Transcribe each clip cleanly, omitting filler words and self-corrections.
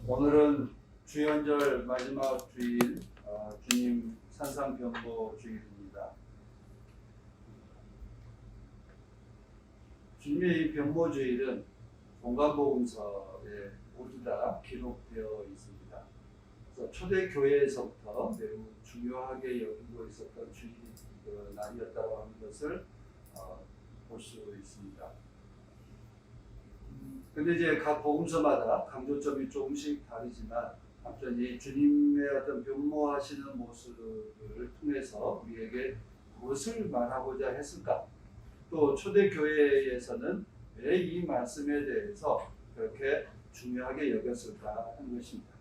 오늘은 주연절 마지막 주일, 주님 산상변모 주일입니다. 주님의 이 변모 주일은 공관복음서에 모두 다 기록되어 있습니다. 그래서 초대교회에서부터 매우 중요하게 여기고 있었던 주일 날이었다고 하는 것을 볼 수 있습니다. 근데 이제 각 복음서마다 강조점이 조금씩 다르지만 아무튼 이 주님의 어떤 변모하시는 모습을 통해서 우리에게 무엇을 말하고자 했을까? 또 초대교회에서는 왜 이 말씀에 대해서 그렇게 중요하게 여겼을까 하는 것입니다.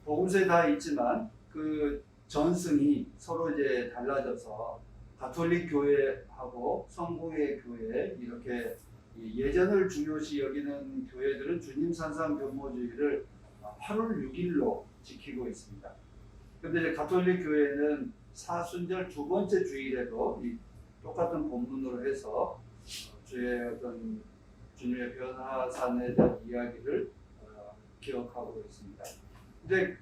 복음서에 다 있지만 그 전승이 서로 이제 달라져서 가톨릭 교회하고 성공회 교회 이렇게 예전을 중요시 여기는 교회들은 주님 산상 변모주의를 8월 6일로 지키고 있습니다. 그런데 이제 가톨릭 교회는 사순절 두 번째 주일에도 이 똑같은 본문으로 해서 주의 어떤 주님의 변화산에 대한 이야기를 기억하고 있습니다. 근데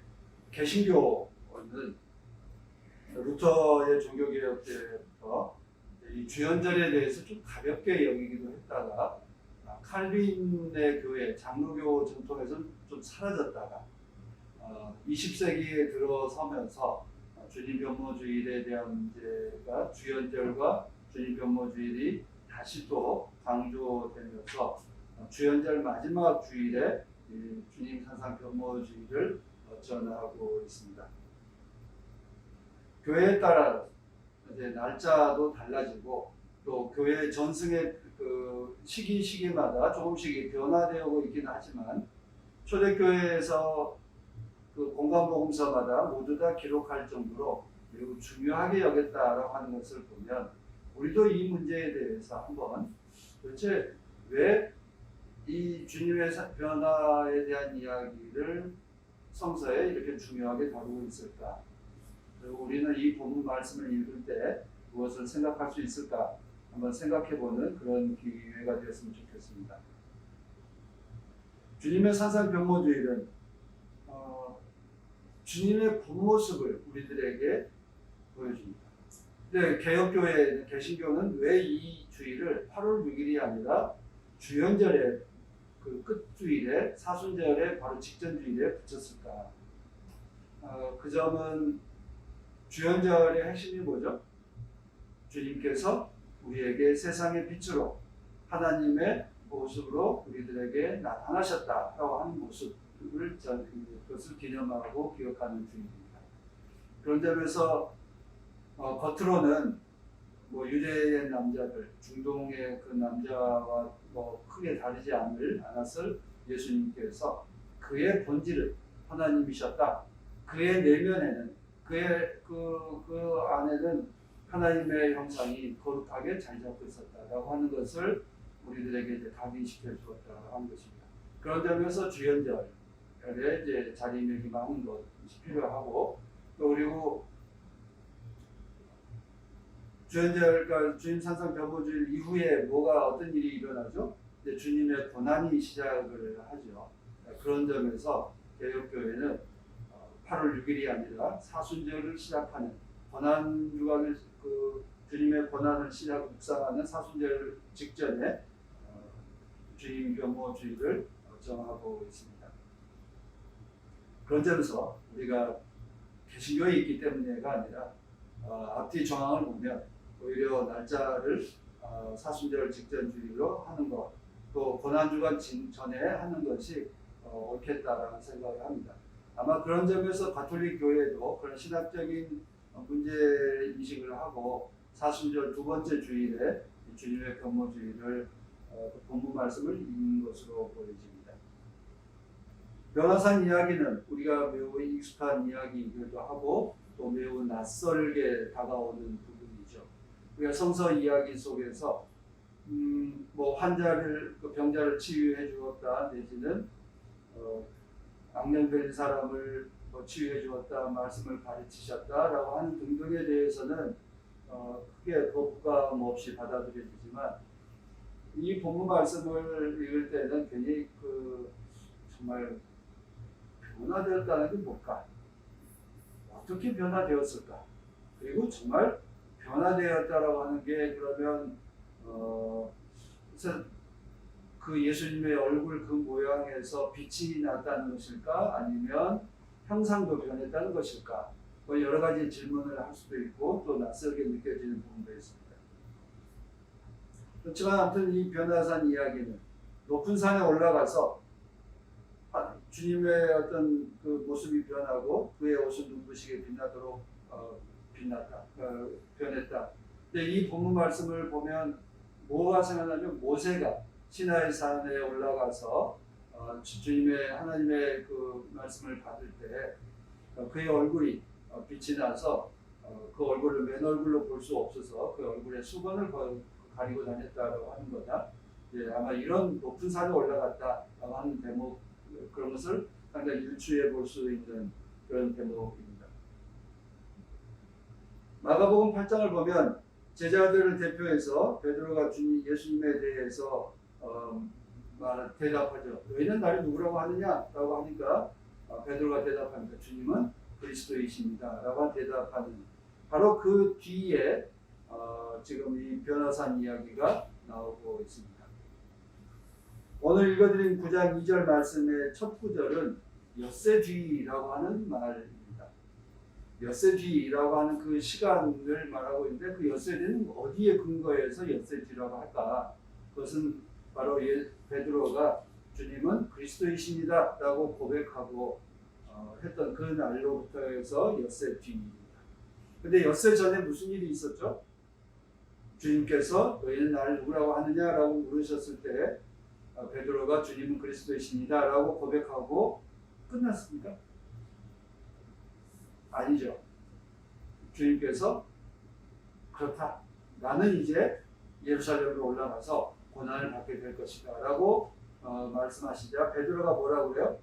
개신교는 루터의 종교개혁 때부터 이 주연절에 대해서 좀 가볍게 여기기도 했다가 칼빈의 교회 장로교 전통에서는 좀 사라졌다가 20세기에 들어서면서 주님 변모주일에 대한 문제가 주연절과 주님 변모주일이 다시 또 강조되면서 주연절 마지막 주일에 주님 산상 변모주일을 전하고 있습니다. 교회에 따라 이제 날짜도 달라지고 또 교회 전승의 그 시기마다 조금씩 변화되고 있긴 하지만 초대교회에서 그 공관복음서마다 모두 다 기록할 정도로 매우 중요하게 여겼다라고 하는 것을 보면 우리도 이 문제에 대해서 한번 도대체 왜 이 주님의 변화에 대한 이야기를 성서에 이렇게 중요하게 다루고 있을까? 그리고 우리는 이 본문 말씀을 읽을 때 무엇을 생각할 수 있을까? 한번 생각해보는 그런 기회가 되었으면 좋겠습니다. 주님의 산상 변모주일은 주님의 본 모습을 우리들에게 보여줍니다. 근데 개혁교회, 개신교는 왜 이 주일을 8월 6일이 아니라 주연절에 그 끝주일에 사순절에 바로 직전 주일에 붙였을까? 그 점은 주연절의 핵심이 뭐죠? 주님께서 우리에게 세상의 빛으로 하나님의 모습으로 우리들에게 나타나셨다라고 하는 모습을 그것을 기념하고 기억하는 주일입니다. 그런 점에서 겉으로는 뭐 유대의 남자들, 중동의 그 남자와 뭐 크게 다르지 않았을 예수님께서 그의 본질은 하나님이셨다. 그의 내면에는 그의 그 안에는 하나님의 형상이 거룩하게 자리 잡고 있었다라고 하는 것을 우리들에게 이제 각인시켜 주었다고 하는 것입니다. 그런 점에서 주연절에 이제 자리매김하는 것이 필요하고 또 그리고 주연절, 그러니까 주님 산상 변모주일 이후에 어떤 일이 일어나죠? 이제 주님의 고난이 시작을 하죠. 그런 점에서 개혁교회는 8월 6일이 아니라 사순절을 시작하는 고난 주간을 주님의 고난을 묵상하는 사순절 직전에 주님 변모주일을 정하고 있습니다. 그런 점에서 우리가 개신교에 있기 때문에가 아니라 앞뒤 정황을 보면 오히려 날짜를 사순절 직전 주일로 하는 것, 또 고난주간 전에 하는 것이 옳겠다라는 생각을 합니다. 아마 그런 점에서 가톨릭 교회도 그런 신학적인 문제 인식을 하고 사순절 두 번째 주일에 주님의 변모주일을 본문 말씀을 읽는 것으로 보여집니다. 변화산 이야기는 우리가 매우 익숙한 이야기이기도 하고 또 매우 낯설게 다가오는 부분이죠. 우리가 성서 이야기 속에서 뭐 병자를 치유해 주었다 내지는 악령 걸린 사람을 치유해 주었다 말씀을 가르치셨다라고 하는 등등에 대해서는 크게 거부감 없이 받아들여지지만 이 본문 말씀을 읽을 때는 괜히 정말 변화되었다는 게 뭘까? 어떻게 변화되었을까? 그리고 정말 변화되었다라고 하는 게 그러면 그 예수님의 얼굴 그 모양에서 빛이 났다는 것일까? 아니면 형상도 변했다는 것일까? 뭐 여러 가지 질문을 할 수도 있고 또 낯설게 느껴지는 부분도 있습니다. 그렇지만 아무튼 이 변화산 이야기는 높은 산에 올라가서 주님의 어떤 그 모습이 변하고 그의 옷은 눈부시게 빛나도록 변했다. 근데 이 본문 말씀을 보면 뭐가 생각나면 모세가 시나이 산에 올라가서 주님의 하나님의 그 말씀을 받을 때 그의 얼굴이 빛이 나서 그 얼굴을 맨 얼굴로 볼 수 없어서 그 얼굴에 수건을 가리고 다녔다고 하는 거다. 예, 아마 이런 높은 산에 올라갔다라고 하는 대목 그런 것을 상당히 유추해 볼 수 있는 그런 대목입니다. 마가복음 8장을 보면 제자들을 대표해서 베드로가 예수님에 대해서 대답하죠. 너희는 나를 누구라고 하느냐라고 하니까 베드로가 대답합니다. 주님은 그리스도이십니다. 라고 대답하는 바로 그 뒤에 지금 이 변화산 이야기가 나오고 있습니다. 오늘 읽어드린 9장 2절 말씀의 첫 구절은 엿새 뒤라고 하는 말입니다. 엿새 뒤라고 하는 그 시간을 말하고 있는데 그 엿새 뒤는 어디에 근거해서 엿새 뒤라고 할까? 그것은 바로 베드로가 주님은 그리스도이십니다 라고 고백하고 했던 그 날로부터 해서 엿새 뒤입니다. 근데 엿새 전에 무슨 일이 있었죠? 주님께서 너희는 나를 누구라고 하느냐라고 물으셨을 때 베드로가 주님은 그리스도이십니다 라고 고백하고 끝났습니까? 아니죠. 주님께서 그렇다. 나는 이제 예루살렘으로 올라가서 고난을 받게 될 것이다 라고 말씀하시자 베드로가 뭐라고 그래요?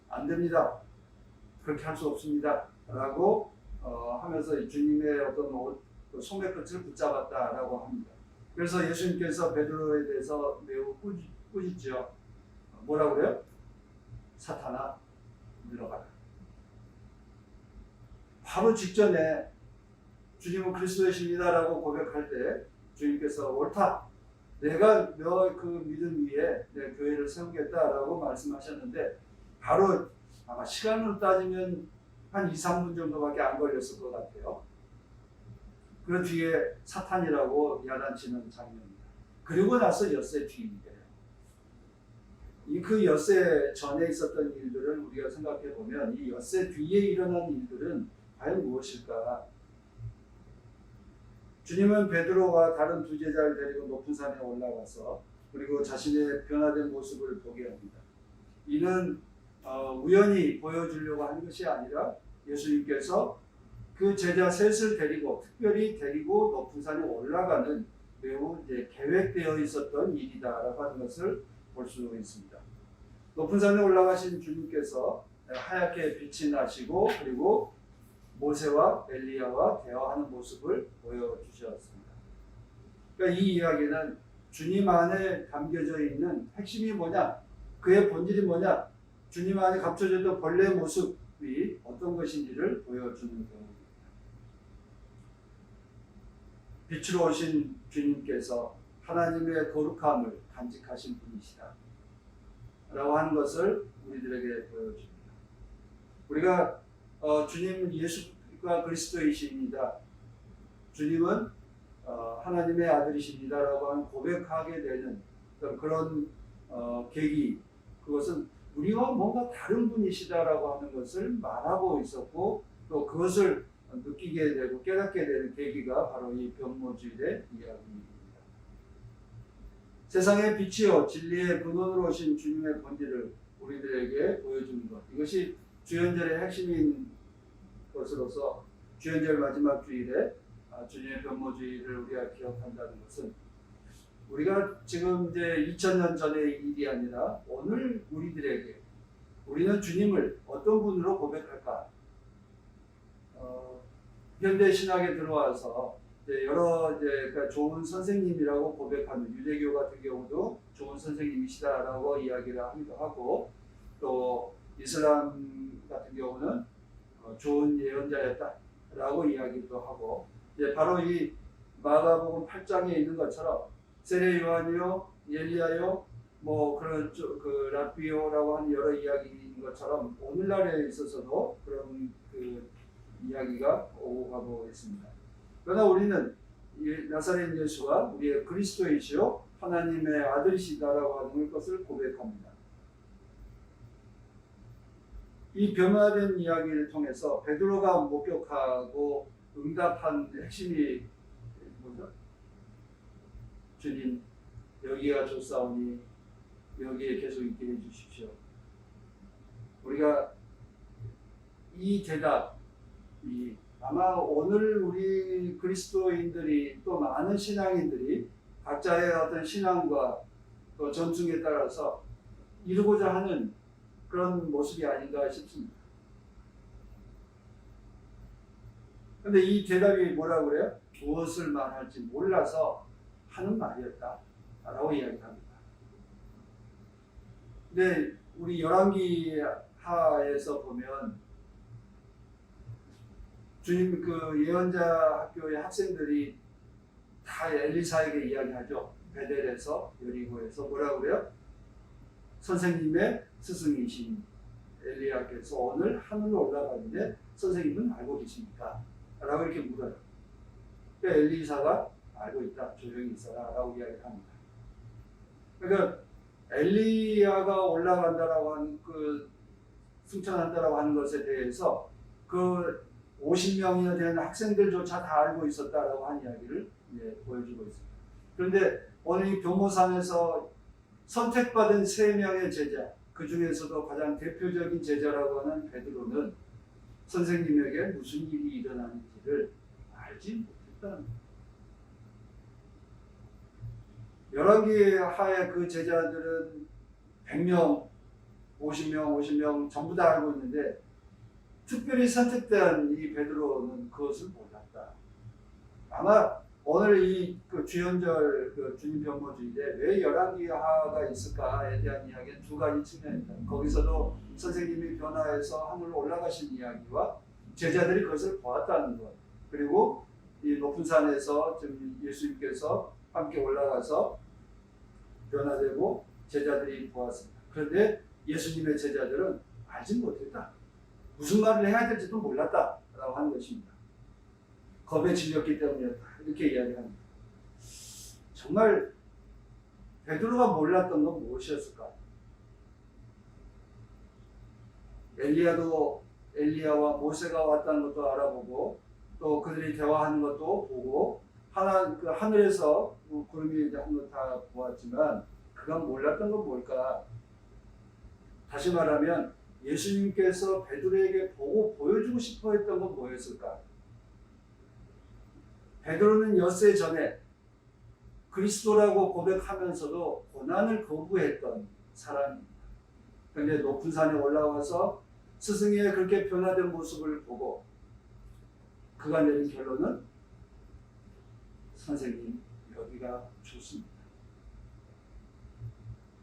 안 됩니다. 그렇게 할 수 없습니다. 라고 하면서 주님의 어떤 소매끝을 붙잡았다라고 합니다. 그래서 예수님께서 베드로에 대해서 매우 꾸짖죠. 뭐라고 그래요? 사탄아, 물러가라. 바로 직전에 주님은 그리스도이십니다라고 고백할 때 주님께서 옳다. 내가 너 그 믿음 위에 내 교회를 세우겠다라고 말씀하셨는데 바로 아마 시간으로 따지면 한 2, 3분 정도밖에 안 걸렸을 것 같아요. 그 뒤에 사탄이라고 야단치는 장면입니다. 그리고 나서 엿새 뒤인데요. 그 엿새 전에 있었던 일들을 우리가 생각해 보면 이 엿새 뒤에 일어난 일들은 과연 무엇일까? 주님은 베드로와 다른 두 제자를 데리고 높은 산에 올라가서 그리고 자신의 변화된 모습을 보게 합니다. 이는 우연히 보여주려고 하는 것이 아니라 예수님께서 그 제자 셋을 특별히 데리고 높은 산에 올라가는 매우 이제 계획되어 있었던 일이다라고 하는 것을 볼 수 있습니다. 높은 산에 올라가신 주님께서 하얗게 빛이 나시고 그리고 모세와 엘리야와 대화하는 모습을 보여주셨습니다. 그러니까 이 이야기는 주님 안에 담겨져 있는 핵심이 뭐냐, 그의 본질이 뭐냐, 주님 안에 감춰져 있는 본래의 모습이 어떤 것인지를 보여주는 경우입니다. 빛으로 오신 주님께서 하나님의 거룩함을 간직하신 분이시다 라고 하는 것을 우리들에게 보여줍니다. 우리가 주님 예수가 그리스도이십니다. 주님은 하나님의 아들이십니다 라고 하는 고백하게 되는 그런 계기, 그것은 우리와 뭔가 다른 분이시다라고 하는 것을 말하고 있었고 또 그것을 느끼게 되고 깨닫게 되는 계기가 바로 이 변모주일의 이야기입니다. 세상의 빛이요 진리의 근원으로 오신 주님의 본질을 우리들에게 보여주는 것, 이것이 주연절의 핵심인 것으로서 주연절 마지막 주일에 주님의 변모주일을 우리가 기억한다는 것은 우리가 지금 이제 2000년 전의 일이 아니라 오늘 우리들에게 우리는 주님을 어떤 분으로 고백할까? 현대 신학에 들어와서 이제 여러 이제 그러니까 좋은 선생님이라고 고백하는 유대교 같은 경우도 좋은 선생님이시다라고 이야기를 하기도 하고 또 이슬람 같은 경우는 좋은 예언자였다라고 이야기도 하고 이제 바로 이 마가복음 8장에 있는 것처럼 세례 요한이요, 엘리야요, 뭐 그런 그 라비오라고 하는 여러 이야기인 것처럼 오늘날에 있어서도 그런 그 이야기가 오고 가고 있습니다. 그러나 우리는 이 나사렛 예수가 우리의 그리스도이시요 하나님의 아들이시다라고 하는 것을 고백합니다. 이 변화된 이야기를 통해서 베드로가 목격하고 응답한 핵심이 뭐죠? 주님, 여기가 좋사오니 여기에 계속 있게 해주십시오. 우리가 이 대답이 아마 오늘 우리 그리스도인들이 또 많은 신앙인들이 각자의 어떤 신앙과 또 전통에 따라서 이루고자 하는 그런 모습이 아닌가 싶습니다. 근데 이 대답이 뭐라고 그래요? 무엇을 말할지 몰라서 하는 말이었다라고 이야기합니다. 근데 우리 열왕기 하에서 보면 주님 그 예언자 학교의 학생들이 다 엘리사에게 이야기하죠. 베델에서 여리고에서 뭐라고 그래요? 선생님의 스승이신 엘리야께서 오늘 하늘로 올라가는데 선생님은 알고 계십니까? 라고 이렇게 물어요. 그러니까 엘리사가 알고 있다. 조용히 있어라. 라고 이야기를 합니다. 그러니까 엘리야가 올라간다라고 하는 그 승천한다라고 하는 것에 대해서 그 50명이나 되는 학생들조차 다 알고 있었다라고 하는 이야기를 보여주고 있습니다. 그런데 오늘 이 변모산에서 선택받은 3명의 제자, 그 중에서도 가장 대표적인 제자라고 하는 베드로는 선생님에게 무슨 일이 일어나는지를 알지 못했다는 겁니다. 열왕기 하에 그 제자들은 100명, 50명 전부 다 알고 있는데 특별히 선택된 이 베드로는 그것을 몰랐다. 아마 오늘 이 그 주연절 그 주님 변모주일에 왜 열왕기 하가 있을까에 대한 이야기는 2가지 측면입니다. 거기서도 선생님이 변화해서 하늘로 올라가신 이야기와 제자들이 그것을 보았다는 것. 그리고 이 높은 산에서 지금 예수님께서 함께 올라가서 변화되고 제자들이 보았습니다. 그런데 예수님의 제자들은 알지 못했다. 무슨 말을 해야 될지도 몰랐다라고 하는 것입니다. 겁에 질렸기 때문이었다. 이렇게 이야기합니다. 정말 베드로가 몰랐던 건 무엇이었을까? 엘리야와 모세가 왔다는 것도 알아보고 또 그들이 대화하는 것도 보고 그 하늘에서 구름이 이제 한 것 다 보았지만 그가 몰랐던 건 뭘까? 다시 말하면 예수님께서 베드로에게 보여주고 싶어 했던 건 뭐였을까? 베드로는 엿새 전에 그리스도라고 고백하면서도 고난을 거부했던 사람입니다. 그런데 높은 산에 올라와서 스승의 그렇게 변화된 모습을 보고 그가 내린 결론은 선생님, 여기가 좋습니다.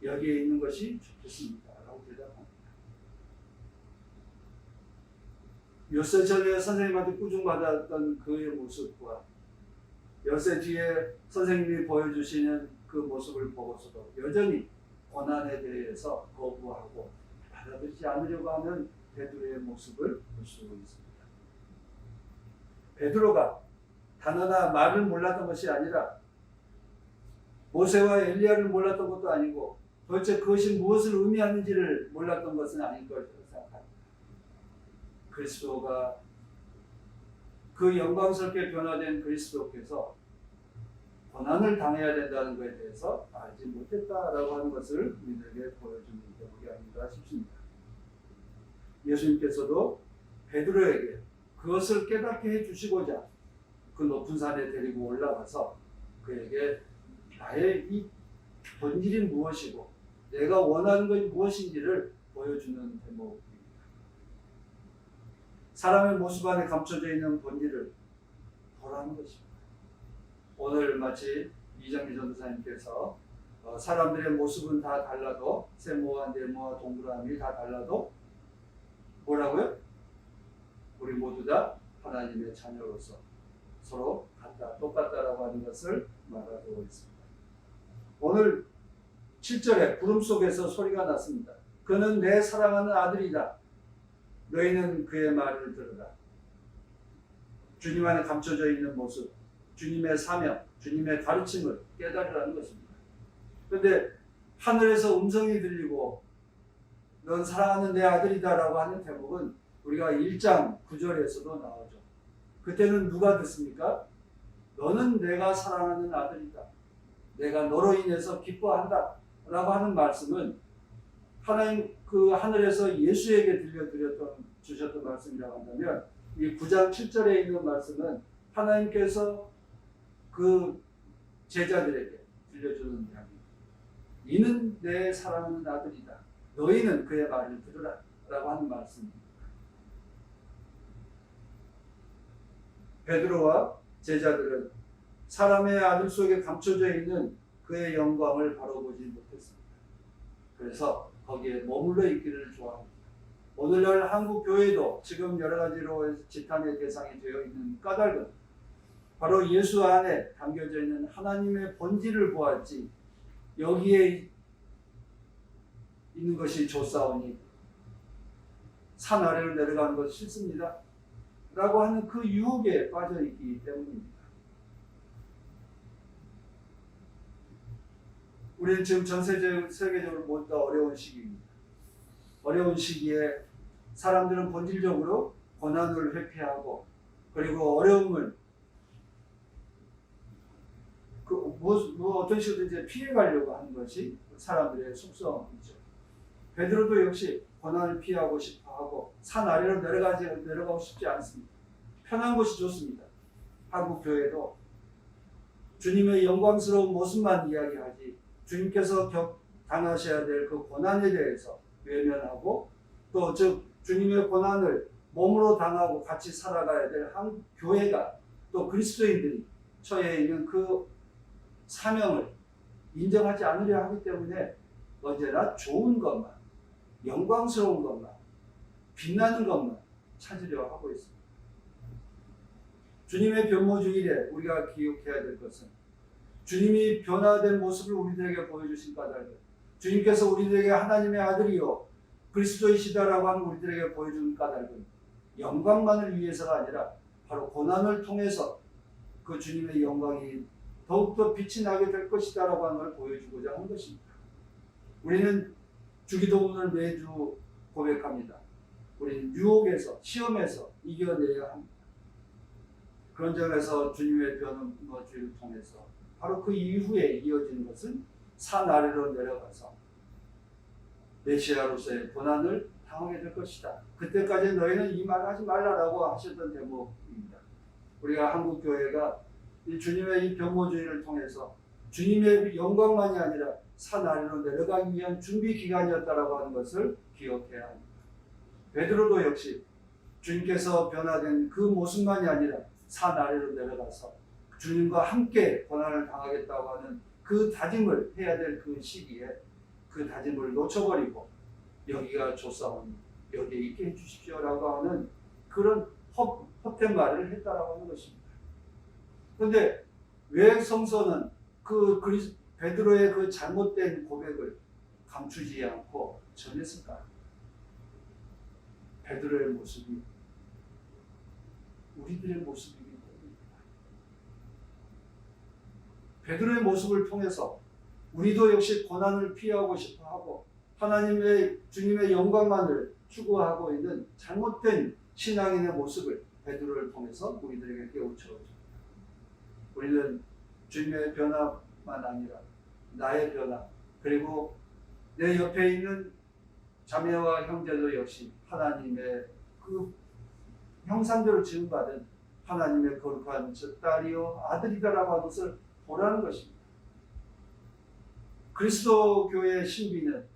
여기에 있는 것이 좋겠습니다. 라고 대답합니다. 엿새 전에 선생님한테 꾸중받았던 그의 모습과 엿새 뒤에 선생님이 보여주시는 그 모습을 보고서도 여전히 고난에 대해서 거부하고 받아들이지 않으려고 하는 베드로의 모습을 볼 수 있습니다. 베드로가 단 하나 말을 몰랐던 것이 아니라 모세와 엘리야를 몰랐던 것도 아니고 도대체 그것이 무엇을 의미하는지를 몰랐던 것은 아닐 것이라고 생각합니다. 그리스도가 그 영광스럽게 변화된 그리스도께서 고난을 당해야 된다는 것에 대해서 알지 못했다라고 하는 것을 우리들에게 보여주는 대목이 아닌가 싶습니다. 예수님께서도 베드로에게 그것을 깨닫게 해주시고자 그 높은 산에 데리고 올라가서 그에게 나의 이 본질이 무엇이고 내가 원하는 것이 무엇인지를 보여주는 대목입니다. 사람의 모습 안에 감춰져 있는 본질을 보라는 것입니다. 오늘 마치 이정미 전도사님께서 사람들의 모습은 다 달라도 세모와 네모와 동그라미 다 달라도 뭐라고요? 우리 모두 다 하나님의 자녀로서 서로 같다, 똑같다라고 하는 것을 말하고 있습니다. 오늘 7절에 구름 속에서 소리가 났습니다. 그는 내 사랑하는 아들이다. 너희는 그의 말을 들으라. 주님 안에 감춰져 있는 모습, 주님의 사명, 주님의 가르침을 깨달으라는 것입니다. 그런데 하늘에서 음성이 들리고 넌 사랑하는 내 아들이다 라고 하는 대목은 우리가 1장 9절에서도 나오죠. 그때는 누가 듣습니까? 너는 내가 사랑하는 아들이다. 내가 너로 인해서 기뻐한다 라고 하는 말씀은 하나님 그 하늘에서 예수에게 주셨던 말씀이라고 한다면 이 9장 7절에 있는 말씀은 하나님께서 그 제자들에게 들려주는 이야기. 이는 내 사랑하는 아들이다. 너희는 그의 말을 들으라 라고 하는 말씀입니다. 베드로와 제자들은 사람의 아들 속에 감춰져 있는 그의 영광을 바로 보지 못했습니다. 그래서 거기에 머물러 있기를 좋아합니다. 오늘날 한국 교회도 지금 여러 가지로 지탄의 대상이 되어 있는 까닭은 바로 예수 안에 담겨져 있는 하나님의 본질을 보았지 여기에 있는 것이 좋사오니 산 아래로 내려가는 것이 싫습니다 라고 하는 그 유혹에 빠져 있기 때문입니다. 우리는 지금 전 세계적으로 모두 다 어려운 시기입니다. 어려운 시기에 사람들은 본질적으로 고난을 회피하고 그리고 어려움을 어떤 식으로든지 피해가려고 하는 것이 사람들의 속성이죠. 베드로도 역시 고난을 피하고 싶어하고 산 아래로 내려가고 싶지 않습니다. 편한 곳이 좋습니다. 한국 교회도 주님의 영광스러운 모습만 이야기하지 주님께서 당하셔야 될 그 고난에 대해서 외면하고 또 즉 주님의 고난을 몸으로 당하고 같이 살아가야 될 한 교회가 또 그리스도인들이 처해 있는 그 사명을 인정하지 않으려 하기 때문에 언제나 좋은 것만, 영광스러운 것만, 빛나는 것만 찾으려 하고 있습니다. 주님의 변모주일에 우리가 기억해야 될 것은 주님이 변화된 모습을 우리들에게 보여주신 까닭은 주님께서 우리들에게 하나님의 아들이요 그리스도이시다라고 하는 우리들에게 보여준 까닭은 영광만을 위해서가 아니라 바로 고난을 통해서 그 주님의 영광이 더욱더 빛이 나게 될 것이다라고 하는 걸 보여주고자 한 것입니다. 우리는 주기도문을 매주 고백합니다. 우리는 유혹에서 시험에서 이겨내야 합니다. 그런 점에서 주님의 변호주의를 통해서 바로 그 이후에 이어지는 것은 산 아래로 내려가서 메시아로서의 고난을 당하게 될 것이다. 그때까지 너희는 이 말을 하지 말라라고 하셨던 대목입니다. 우리가 한국 교회가 이 주님의 이 변모주의를 통해서 주님의 영광만이 아니라 산 아래로 내려가기 위한 준비 기간이었다라고 하는 것을 기억해야 합니다. 베드로도 역시 주님께서 변화된 그 모습만이 아니라 산 아래로 내려가서 주님과 함께 고난을 당하겠다고 하는 그 다짐을 해야 될 그 시기에 그 다짐을 놓쳐버리고 여기가 좋사오니 여기에 있게 해주십시오라고 하는 그런 헛된 말을 했다라고 하는 것입니다. 그런데 왜 성서는 베드로의 그 잘못된 고백을 감추지 않고 전했을까? 베드로의 모습이 우리들의 모습이기 때문입니다. 베드로의 모습을 통해서 우리도 역시 고난을 피하고 싶어하고 주님의 영광만을 추구하고 있는 잘못된 신앙인의 모습을 베드로를 통해서 우리들에게 깨우쳐줍니다. 우리는 주님의 변화만 아니라 나의 변화 그리고 내 옆에 있는 자매와 형제도 역시 하나님의 그 형상대로 지음받은 하나님의 거룩한 딸이요 아들이다라고 하는 것을 보라는 것입니다. 그리스도 교회의 신비는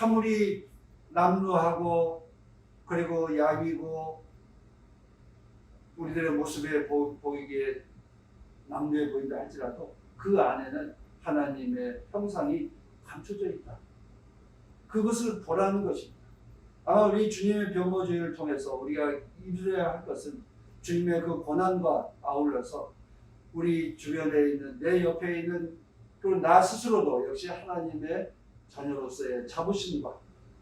아무리 남루하고 그리고 야위고 우리들의 모습에 보이기에 막루해 보인다 할지라도 그 안에는 하나님의 형상이 감춰져 있다. 그것을 보라는 것입니다. 아마 우리 주님의 변모주의를 통해서 우리가 이루어야 할 것은 주님의 그 고난과 아울러서 우리 주변에 있는 내 옆에 있는 그리고 나 스스로도 역시 하나님의 자녀로서의 자부심과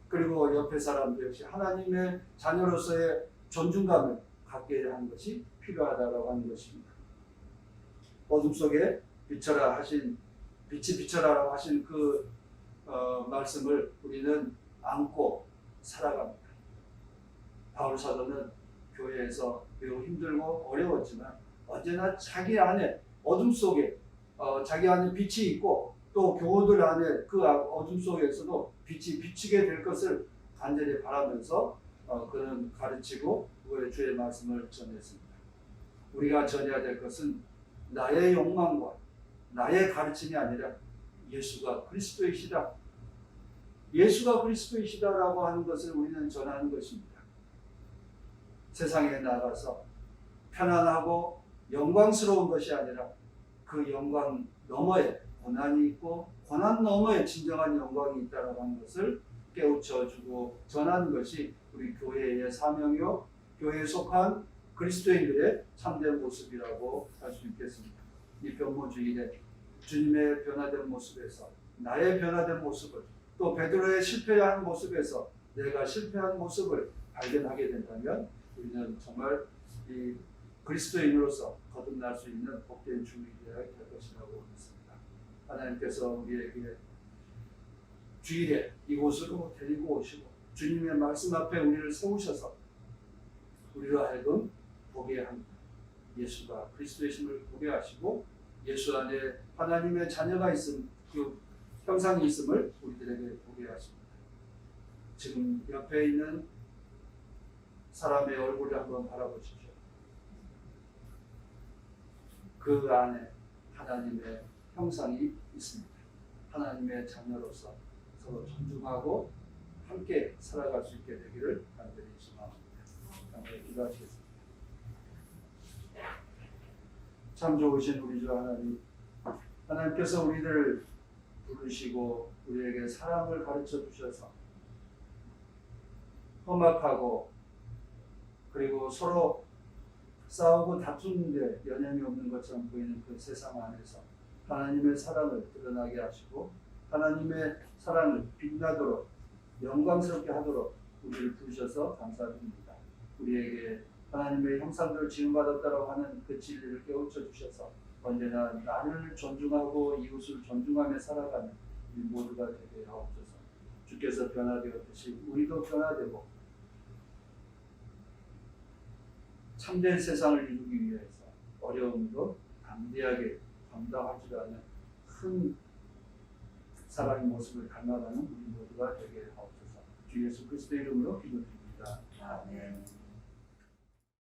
그리고 옆에 사람도 역시 하나님의 자녀로서의 존중감을 갖게 하는 것이 필요하다고 하는 것입니다. 어둠 속에 비춰라 하신 빛이 비춰라라고 하신 그 말씀을 우리는 안고 살아갑니다. 바울 사도는 교회에서 매우 힘들고 어려웠지만 언제나 자기 안에 어둠 속에 자기 안에 빛이 있고 또 교우들 안에 그 어둠 속에서도 빛이 비추게 될 것을 간절히 바라면서 그는 가르치고 그의 주의 말씀을 전했습니다. 우리가 전해야 될 것은 나의 욕망과 나의 가르침이 아니라 예수가 그리스도이시다. 예수가 그리스도이시다라고 하는 것을 우리는 전하는 것입니다. 세상에 나가서 편안하고 영광스러운 것이 아니라 그 영광 너머에 고난이 있고 고난 너머에 진정한 영광이 있다는 것을 깨우쳐주고 전하는 것이 우리 교회의 사명이요 교회에 속한 그리스도인들의 참된 모습이라고 할 수 있겠습니다. 이 변모주의에 주님의 변화된 모습에서 나의 변화된 모습을 또 베드로의 실패한 모습에서 내가 실패한 모습을 발견하게 된다면 우리는 정말 이 그리스도인으로서 거듭날 수 있는 복된 주일이 될 것이라고 믿습니다. 하나님께서 우리에게 주일에 이곳으로 데리고 오시고 주님의 말씀 앞에 우리를 세우셔서 우리로 하여금 보게 합니다. 예수가 그리스도이심을 보게 하시고 예수 안에 하나님의 자녀가 있음 그 형상이 있음을 우리들에게 보게 하십니다. 지금 옆에 있는 사람의 얼굴을 한번 바라보십시오. 그 안에 하나님의 형상이 있습니다. 하나님의 자녀로서 서로 존중하고 함께 살아갈 수 있게 되기를 간절히 소망합니다. 함께 기도하시겠습니다. 참 좋으신 우리 주 하나님, 하나님께서 우리를 부르시고 우리에게 사랑을 가르쳐 주셔서 험악하고 그리고 서로 싸우고 다투는데 여념이 없는 것처럼 보이는 그 세상 안에서 하나님의 사랑을 드러나게 하시고 하나님의 사랑을 빛나도록 영광스럽게 하도록 우리를 부르셔서 감사드립니다. 우리에게 하나님의 형상대로 지음받았다고 하는 그 진리를 깨우쳐 주셔서 언제나 나를 존중하고 이웃을 존중하며 살아가는 우리 모두가 되게 하옵소서. 주께서 변화되었듯이 우리도 변화되고 참된 세상을 이루기 위해서 어려움도 담대하게 감당하지도 않은 큰 사랑의 모습을 닮아가는 우리 모두가 되게 하옵소서. 주 예수 그리스도의 이름으로 기도드립니다. 아멘.